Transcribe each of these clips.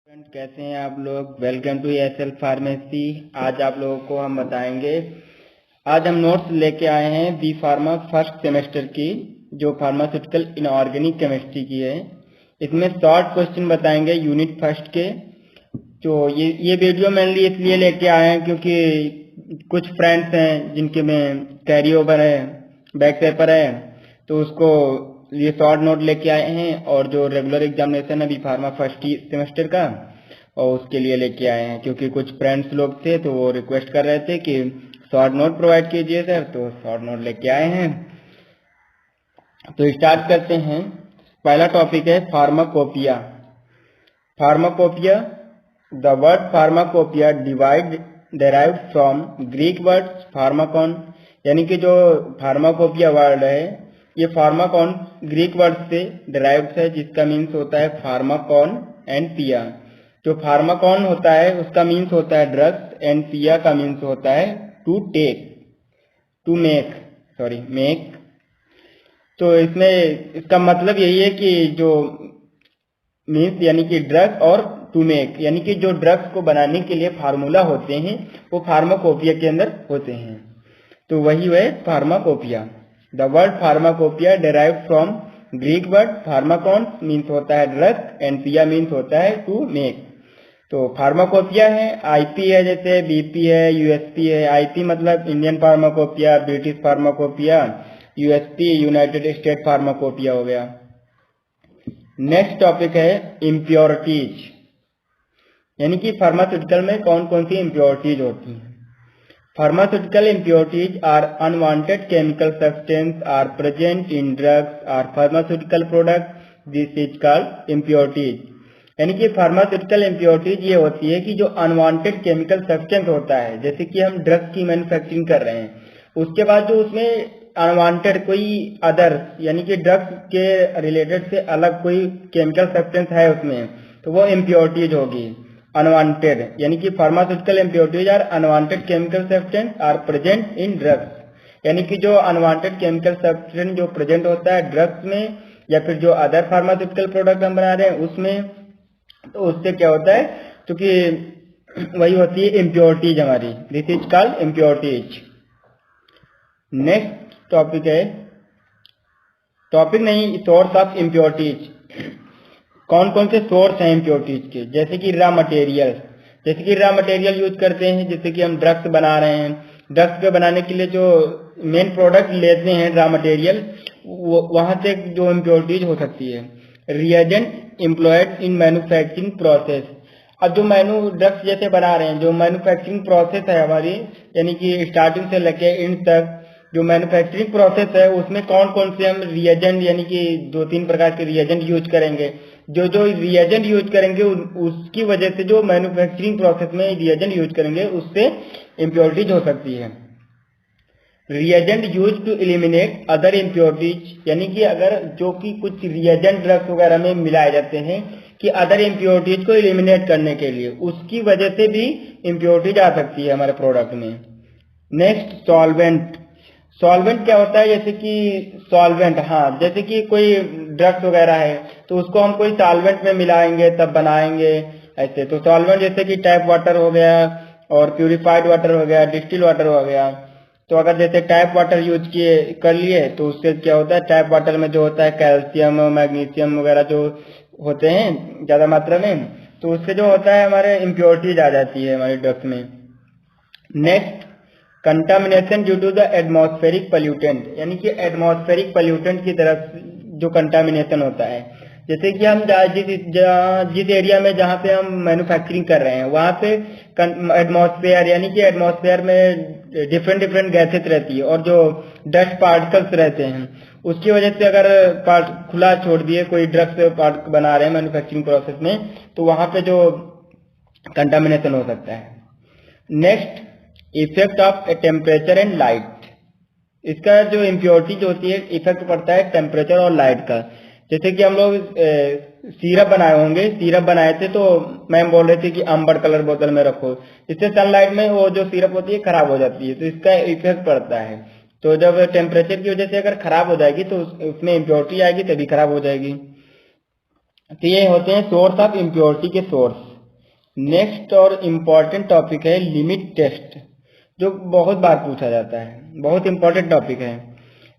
Friend, कैसे हैं आप लोग। Welcome to SL pharmacy. आज आप लोगों को हम बताएंगे, आज हम नोट्स लेके आए हैं बी फार्मा फर्स्ट सेमेस्टर की, जो फार्मास्यूटिकल इनऑर्गेनिक केमिस्ट्री की है। इसमें शॉर्ट क्वेश्चन बताएंगे यूनिट फर्स्ट के। तो ये वीडियो मेनली इसलिए लेके आए हैं क्योंकि कुछ फ्रेंड्स हैं जिनके में कैरी ओवर है, बैक पेपर है, तो उसको ये शॉर्ट नोट लेके आए हैं। और जो रेगुलर एग्जामिनेशन है बी फार्मा फर्स्ट सेमेस्टर का, और उसके लिए लेके आए हैं क्योंकि कुछ फ्रेंड्स लोग थे तो वो रिक्वेस्ट कर रहे थे कि शॉर्ट नोट प्रोवाइड कीजिए सर, तो शॉर्ट नोट लेके आए हैं। तो स्टार्ट करते हैं। पहला टॉपिक है pharmacopoeia. Pharmacopoeia, the word pharmacopoeia derived from Greek word Pharmacon, यानी कि जो फार्माकोपिया वर्ड है ये फार्माकॉन ग्रीक वर्ड से डिराइव्ड है, जिसका मीन्स होता है फार्माकॉन एंड पिया। जो फार्माकॉन होता है उसका मीन्स होता है ड्रग्स, एंड पिया का मीन्स होता है टू टेक, टू मेक। तो इसमें इसका मतलब यही है कि जो मीन्स यानी कि ड्रग और टू मेक, यानी कि जो ड्रग्स को बनाने के लिए फार्मूला होते हैं वो फार्माकोपिया के अंदर होते हैं। तो वही है pharmacopoeia. The word pharmacopoeia derived from Greek word Pharmacon, means होता है ड्रग, एंड पिया मीन्स होता है टू मेक। तो फार्माकोपिया है, आईपी है, जैसे बीपी है, यूएसपी है। आईपी मतलब Indian pharmacopoeia, British pharmacopoeia, USP United state pharmacopoeia हो गया। नेक्स्ट टॉपिक है इम्प्योरिटीज, यानी कि फार्मास्यूटिकल में कौन कौन सी इम्प्योरिटीज होती हैं। Pharmaceutical impurities are unwanted chemical substance are present in drugs are pharmaceutical product, this is called impurities. यानी कि फार्मास्यूटिकल इम्प्योरिटीज ये होती है कि जो अनवांटेड केमिकल सब्सटेंस होता है, जैसे कि हम ड्रग्स की मैन्युफैक्चरिंग कर रहे हैं, उसके बाद जो उसमें अनवांटेड कोई अदर, यानी कि ड्रग्स के रिलेटेड से अलग कोई केमिकल सब्सटेंस है उसमें, तो वो इम्प्योरिटीज होगी अनवांटेड। यानी कि pharmaceutical impurities are unwanted chemical substance are present in drugs, यानी कि जो अनवांटेड केमिकल सब्सटेंस जो प्रेजेंट होता है ड्रग्स में या फिर जो अदर फार्मास्यूटिकल प्रोडक्ट हम बना रहे हैं उसमें, तो उससे क्या होता है, क्योंकि वही होती है इम्प्योरिटीज हमारी, this is called impurities. Next topic है, सोर्स ऑफ इम्प्योरिटीज। कौन कौन से सोर्स हैं इम्प्योरिटीज के, जैसे कि रॉ मटेरियल यूज करते हैं, जैसे कि हम ड्रग्स बना रहे हैं, ड्रग्स के बनाने के लिए जो मेन प्रोडक्ट लेते हैं रॉ मटेरियल, वहां से जो इम्प्योरिटीज हो सकती है। Reagent employed in manufacturing process. अब जो ड्रग्स जैसे बना रहे हैं, जो मैन्युफैक्चरिंग प्रोसेस है हमारी, यानी कि स्टार्टिंग से लेके एंड तक जो मैन्युफैक्चरिंग प्रोसेस है उसमें कौन कौन से हम रिएजेंट, यानी कि 2-3 प्रकार के रिएजेंट यूज करेंगे। जो जो रिएजेंट यूज करेंगे उसकी वजह से, जो मैन्युफैक्चरिंग प्रोसेस में रिएजेंट यूज करेंगे उससे इम्प्योरिटीज हो सकती है। Reagent use to eliminate other impurities, यानी कि अगर जो कि कुछ रिएजेंट ड्रग्स वगैरह में मिलाए जाते हैं कि अदर इम्प्योरिटीज को एलिमिनेट करने के लिए, उसकी वजह से भी इम्प्योरिटीज आ सकती है हमारे प्रोडक्ट में। नेक्स्ट सॉल्वेंट क्या होता है, जैसे कि सॉल्वेंट, हाँ, जैसे कि कोई ड्रग्स वगैरह है तो उसको हम कोई सॉल्वेंट में मिलाएंगे तब बनाएंगे ऐसे। तो सॉल्वेंट जैसे कि टैप वाटर हो गया और प्यूरिफाइड वाटर हो गया, डिस्टिल वाटर हो गया। तो अगर जैसे टैप वाटर यूज कर लिए तो उससे क्या होता है, टैप वाटर में जो होता है कैल्शियम मैग्नीशियम वगैरह जो होते हैं ज्यादा मात्रा में, तो उससे जो होता है हमारे इम्प्योरिटीज आ जाती है हमारे ड्रग्स में। Next contamination due to the atmospheric pollutant, यानी कि एटमॉस्फेरिक पॉल्यूटेंट की तरफ जो कंटामिनेशन होता है, जैसे कि हम जिस एरिया में जहाँ पे हम मैन्युफैक्चरिंग कर रहे हैं वहाँ पे एटमॉस्फेयर, यानी कि एटमॉस्फेयर में डिफरेंट गैसेस रहती है और जो डस्ट पार्टिकल्स रहते हैं, उसकी वजह से अगर खुला छोड़ दिए कोई ड्रग्स बना रहे हैं मैन्युफैक्चरिंग प्रोसेस में, तो वहाँ पे जो कंटामिनेशन हो सकता है। Next effect of temperature and light. इसका जो इम्प्योरिटी होती है, इफेक्ट पड़ता है टेम्परेचर और लाइट का। जैसे कि हम लोग सिरप बनाए थे तो मैम बोल रहे थे कि अम्बर कलर बोतल में रखो, इससे सनलाइट में वो जो सिरप होती है खराब हो जाती है, तो इसका इफेक्ट पड़ता है। तो जब टेम्परेचर की वजह से अगर खराब हो जाएगी तो उसमें इम्प्योरिटी आएगी, तभी खराब हो जाएगी। तो ये होते हैं सोर्स ऑफ इम्प्योरिटी के सोर्स। नेक्स्ट और इम्पॉर्टेंट टॉपिक है लिमिट टेस्ट, जो बहुत बार पूछा जाता है, बहुत इंपॉर्टेंट टॉपिक है।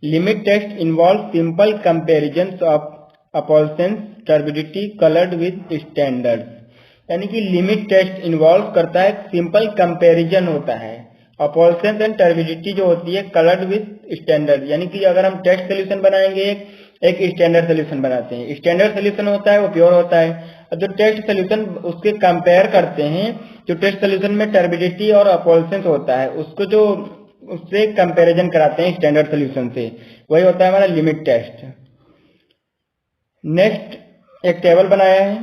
Limit test involve simple comparison of opalescence turbidity coloured with standard. यानी कि लिमिट टेस्ट इन्वॉल्व करता है, सिंपल कंपेरिजन होता है अपॉल्सेंस एंड टर्बिडिटी जो होती है कलर्ड विद स्टैंडर्ड। यानी कि अगर हम टेस्ट सोल्यूशन बनाएंगे, एक स्टैंडर्ड सोल्यूशन बनाते हैं, स्टैंडर्ड सोल्यूशन होता है वो प्योर होता है, और जो टेस्ट सोल्यूशन उसके कंपेयर करते हैं, जो टेस्ट सोल्यूशन में टर्बिडिटी और अपॉल्सेंस होता है उसको जो उससे कंपैरिजन कराते हैं स्टैंडर्ड सोल्यूशन से, वही होता है हमारा लिमिट टेस्ट। नेक्स्ट एक टेबल बनाया है,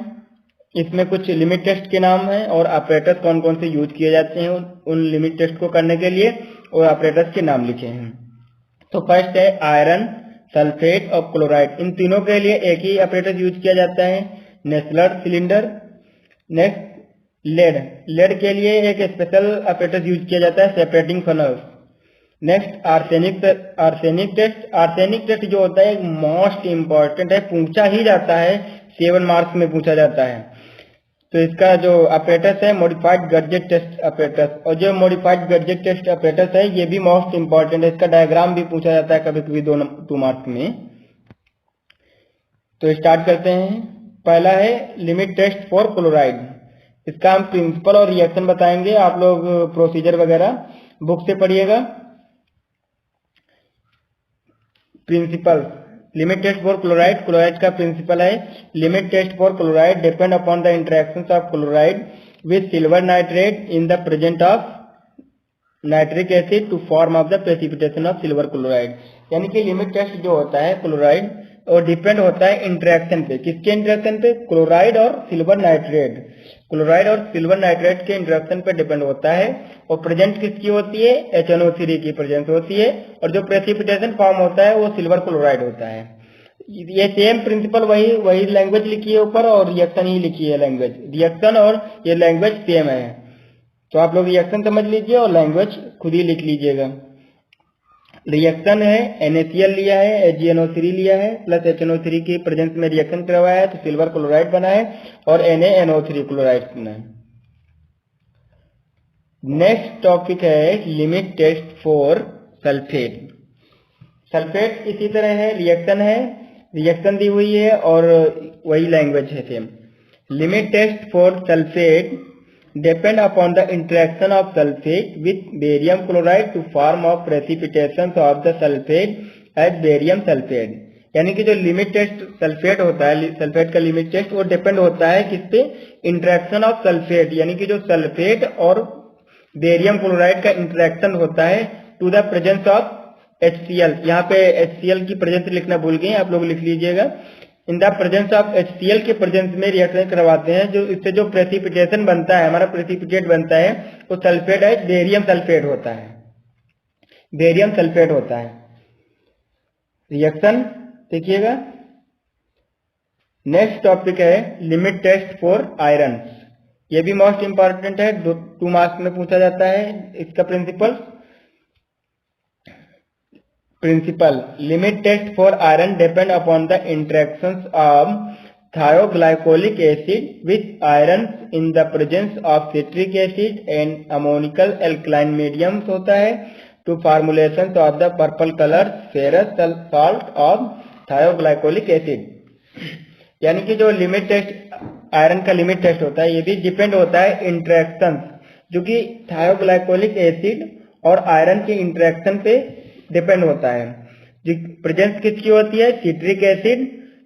इसमें कुछ लिमिट टेस्ट के नाम हैं और ऑपरेटर्स कौन कौन से यूज किए जाते हैं उन लिमिट टेस्ट को करने के लिए, और ऑपरेटर्स के नाम लिखे हैं। तो फर्स्ट है आयरन, सल्फेट और क्लोराइड, इन तीनों के लिए एक ही ऑपरेटर यूज किया जाता है, Nessler cylinder. Next lead, lead के लिए एक स्पेशल ऑपरेटर यूज किया जाता है, separating funnel. Next arsenic, arsenic test, arsenic test जो होता है मोस्ट इंपॉर्टेंट है, पूछा ही जाता है, 7 मार्क्स में पूछा जाता है। तो इसका जो ऑपरेटर्स है मॉडिफाइड गैजेट टेस्ट ऑपरेटर्स, और जो मॉडिफाइड गैजेट टेस्ट ऑपरेटर्स है ये भी मोस्ट इंपॉर्टेंट है, इसका डायग्राम भी पूछा जाता है कभी कभी 2 मार्क्स में। तो स्टार्ट करते हैं। पहला है लिमिट टेस्ट फॉर क्लोराइड, इसका हम प्रिंसिपल और रिएक्शन बताएंगे, आप लोग प्रोसीजर वगैरह बुक से पढ़िएगा। Principle limit test for chloride, chloride का प्रिंसिपल है limit test for chloride depend upon the interactions of chloride with silver nitrate in the present of nitric acid to form of the precipitation of silver chloride. यानी कि limit test जो होता है chloride और depend होता है interaction पे, किसके इंटरेक्शन पे, क्लोराइड और सिल्वर नाइट्रेट, क्लोराइड और सिल्वर नाइट्रेट के इंटरेक्शन पे डिपेंड होता है। और प्रेजेंट किसकी होती है, HNO3 की प्रेजेंस होती है, और जो प्रेसिपिटेशन फॉर्म होता है वो सिल्वर क्लोराइड होता है। ये सेम प्रिंसिपल वही लैंग्वेज लिखी है ऊपर, और रिएक्शन ही लिखी है लैंग्वेज, रिएक्शन और ये लैंग्वेज सेम है। तो आप लोग रिएक्शन समझ लीजिए और लैंग्वेज खुद ही लिख लीजिएगा। रिएक्शन है NaCl लिया है, AgNO3 लिया है, प्लस HNO3 की प्रेजेंस में रिएक्शन करवाया है तो सिल्वर क्लोराइड बना है, और NaNO3 क्लोराइड बना है। नेक्स्ट टॉपिक है limit test for sulphate. Sulphate इसी तरह है, रिएक्शन दी हुई है और वही लैंग्वेज है same. Limit test for sulphate depend upon the interaction of sulfate with barium chloride to form of precipitations of the sulfate as barium sulfate। यानी कि जो लिमिट टेस्ट सल्फेट होता है, सल्फेट का लिमिट टेस्ट वो depend होता है किस पे, इंटरेक्शन ऑफ सल्फेट, यानी कि जो सल्फेट और बेरियम क्लोराइड का इंटरेक्शन होता है to the presence of HCl। यहाँ पे HCl की प्रेजेंस लिखना भूल गए, आप लोग लिख लीजिएगा। In the presence of HCl के प्रेजेंस में रिएक्शन करवाते हैं, जो इससे जो प्रेसिपिटेशन बनता है, हमारा प्रेसिपिटेट बनता है वो सल्फेट है, बेरियम सल्फेट होता है, बेरियम सल्फेट होता है। रिएक्शन देखिएगा। नेक्स्ट टॉपिक है लिमिट टेस्ट फॉर आयरन, ये भी मोस्ट इंपॉर्टेंट है, 2 मार्क्स में पूछा जाता है इसका principal. Principle limit test for iron depend upon the interactions of thioglycolic acid with iron in the presence of citric acid and ammonical alkaline mediums होता है to formulations of the purple color ferrous salt of thioglycolic acid। यानी कि जो limit test iron का limit test होता है ये भी डिपेंड होता है इंटरेक्शन, जो कि थायोग्लाइकोलिक एसिड और आयरन के इंटरेक्शन पे डिपेंड होता है। जो प्रेजेंस किसकी होती है, citric acid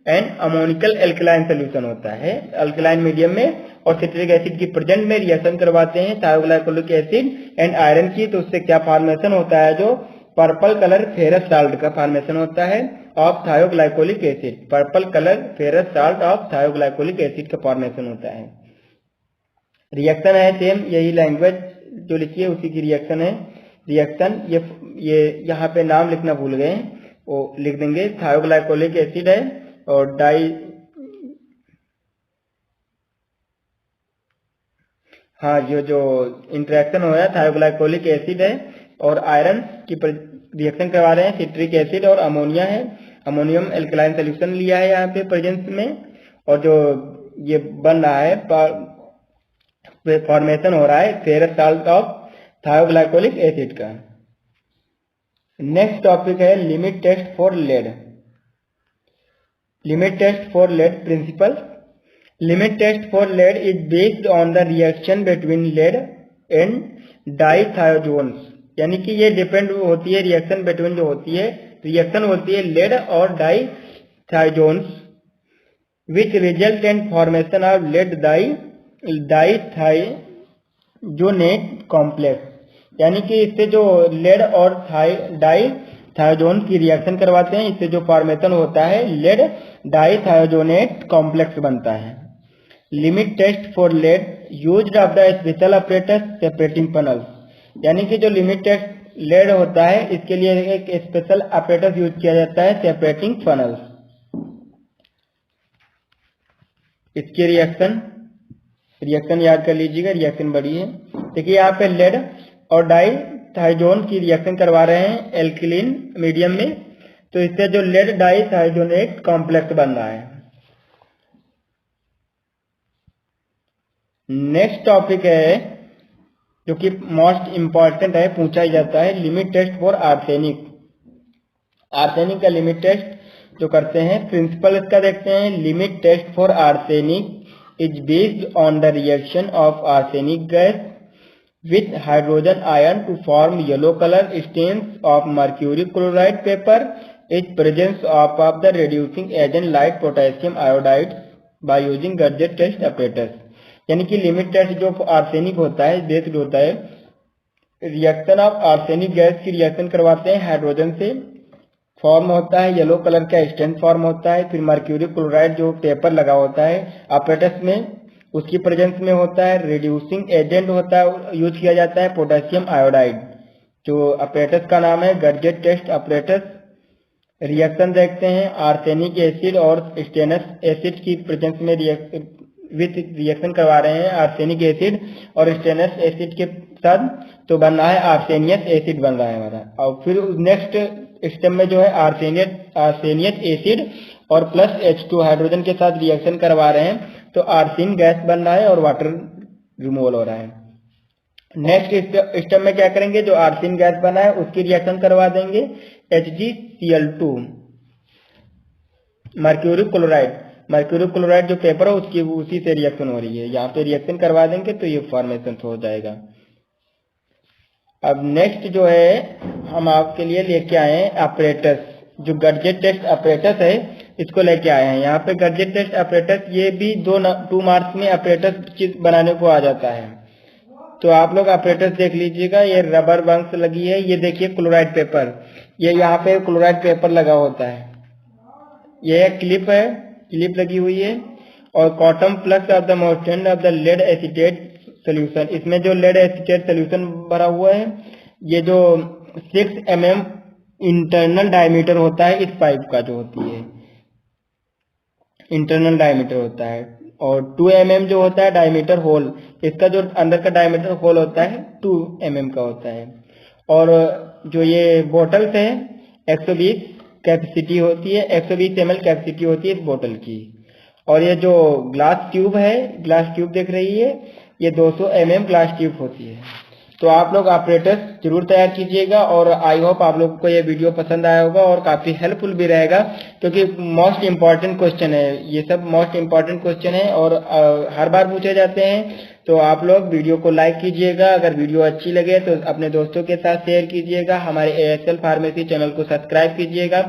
and ammoniacal alkaline solution होता है अल्कलाइन मीडियम में, और सिट्रिक एसिड की प्रेजेंट में रिएक्शन करवाते हैं थायोग्लाइकोलिक एसिड एंड आयरन की, तो उससे क्या फॉर्मेशन होता है, जो पर्पल कलर फेरस साल्ट का फॉर्मेशन होता है of thioglycolic acid, purple colour ferrous salt of thioglycolic acid का फॉर्मेशन होता है। रिएक्शन है सेम, यही लैंग्वेज जो लिखी है उसी की रिएक्शन है। रिएक्शन ये यहाँ पे नाम लिखना भूल गए, वो लिख देंगे। थायोग्लाइकोलिक एसिड है और जो इंटरेक्शन हो रहा है थायोग्लाइकोलिक एसिड है और आयरन की रिएक्शन करवा रहे हैं, सिट्रिक एसिड और अमोनिया है, अमोनियम एल्कलाइन सोल्यूशन लिया है यहाँ पे प्रेजेंस में, और जो ये बन रहा है फॉर्मेशन हो रहा है ferrous salt of thioglycolic acid का। नेक्स्ट टॉपिक है limit test for lead. Limit test for lead principle. Limit test for lead is based on the reaction between lead and dithizones, यानी कि ये डिपेंड होती है रिएक्शन बिटवीन जो होती है, रिएक्शन होती है लेड और dithizones which result in formation of lead dithizonate complex, यानी कि इससे जो लेड और डाइथायोजोन की रिएक्शन करवाते हैं, इससे जो फॉर्मेशन होता है लेड डाइथायोजोनेट कॉम्प्लेक्स बनता है। Limit test for lead used of the special operators separating funnels, यानी कि जो लिमिट टेस्ट लेड होता है इसके लिए एक स्पेशल ऑपरेटर्स यूज किया जाता है सेपरेटिंग फनल्स। इसकी रिएक्शन याद कर लीजिएगा, रिएक्शन बड़ी है। देखिए यहाँ पे लेड और डाइथायोजोन की रिएक्शन करवा रहे हैं एल्किलीन मीडियम में, तो इससे जो लेड डाइथायोजोनेट कॉम्प्लेक्स बन रहा है। नेक्स्ट टॉपिक है जो कि मोस्ट इंपॉर्टेंट है, पूछा ही जाता है, limit test for arsenic. Arsenic का लिमिट टेस्ट जो करते हैं, प्रिंसिपल इसका देखते हैं। Limit test for arsenic is based on the reaction of arsenic gas with hydrogen ion to form yellow color stains of mercury chloride paper is presence of the reducing agent like potassium iodide by using Gurdjieff test apparatus, यानी कि limit test जो arsenic होता है based होता है reaction of arsenic gas की reaction करवाते हैं हाइड्रोजन से, फॉर्म होता है येलो कलर का स्टेन फॉर्म होता है, फिर मर्क्यूरी क्लोराइड जो पेपर लगा होता है अपरेटस में उसकी प्रेजेंस में होता है, रिड्यूसिंग एजेंट होता है यूज किया जाता है पोटेशियम आयोडाइड, जो अपरेटस का नाम है गर्जेट टेस्ट अपरेटस। रिएक्शन देखते हैं आर्सेनिक एसिड और स्टेनस एसिड की प्रेजेंस में रिएक्शन करवा रहे हैं आर्सेनिक एसिड और स्टेनस एसिड के साथ, तो बन रहा है आर्सेनियस एसिड बन रहा है हमारा। और फिर नेक्स्ट स्टेप में जो है आर्सेनियस एसिड और प्लस H2 हाइड्रोजन के साथ रिएक्शन करवा रहे हैं, तो आर्सेन गैस बन रहा है और वाटर रिमूवल हो रहा है। नेक्स्ट स्टेप में क्या करेंगे, जो आर्सेन गैस बना है उसकी रिएक्शन करवा देंगे HgCl2 मर्क्यूरी क्लोराइड जो पेपर है उसकी उसी से रिएक्शन हो रही है, यहाँ पे रिएक्शन करवा देंगे तो ये फॉर्मेशन हो जाएगा। अब नेक्स्ट जो है हम आपके लिए लेके आए हैं अपरेटस, जो गर्जेट टेस्ट अपरेटस है इसको लेके आए हैं। यहाँ पे गर्जेट टेस्ट अपरेटस ये भी 2 मार्क्स में अपरेटस बनाने को आ जाता है, तो आप लोग अपरेटस देख लीजिएगा। ये रबर बंक्स लगी है, ये देखिए क्लोराइड पेपर, ये यहाँ पे क्लोराइड पेपर लगा होता है, ये एक क्लिप है, क्लिप लगी हुई है, और cotton plugs of the moistened of the lead acetate solution, इसमें जो लेड एसीटेट सोल्यूशन भरा हुआ है, ये जो 6 mm इंटरनल डायमीटर होता है इस पाइप का, जो होती है इंटरनल डायमीटर होता है, और 2 mm जो होता है डायमीटर होल, इसका जो अंदर का डायमीटर होल होता है 2 mm का होता है। और जो ये बोटल्स है 120 कैपेसिटी होती है, 120 ml कैपेसिटी होती है इस बोतल की। और ये जो ग्लास ट्यूब है, ग्लास ट्यूब देख रही है, ये 200 mm ग्लास ट्यूब होती है। तो आप लोग ऑपरेटर्स जरूर तैयार कीजिएगा, और आई होप आप लोगों को ये वीडियो पसंद आया होगा और काफी हेल्पफुल भी रहेगा, क्योंकि मोस्ट इम्पॉर्टेंट क्वेश्चन है, ये सब मोस्ट इम्पॉर्टेंट क्वेश्चन है और हर बार पूछे जाते हैं। तो आप लोग वीडियो को लाइक कीजिएगा, अगर वीडियो अच्छी लगे तो अपने दोस्तों के साथ शेयर कीजिएगा, हमारे ASL फार्मेसी चैनल को सब्सक्राइब कीजिएगा।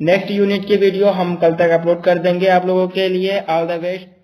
नेक्स्ट यूनिट की वीडियो हम कल तक अपलोड कर देंगे आप लोगों के लिए। All the best.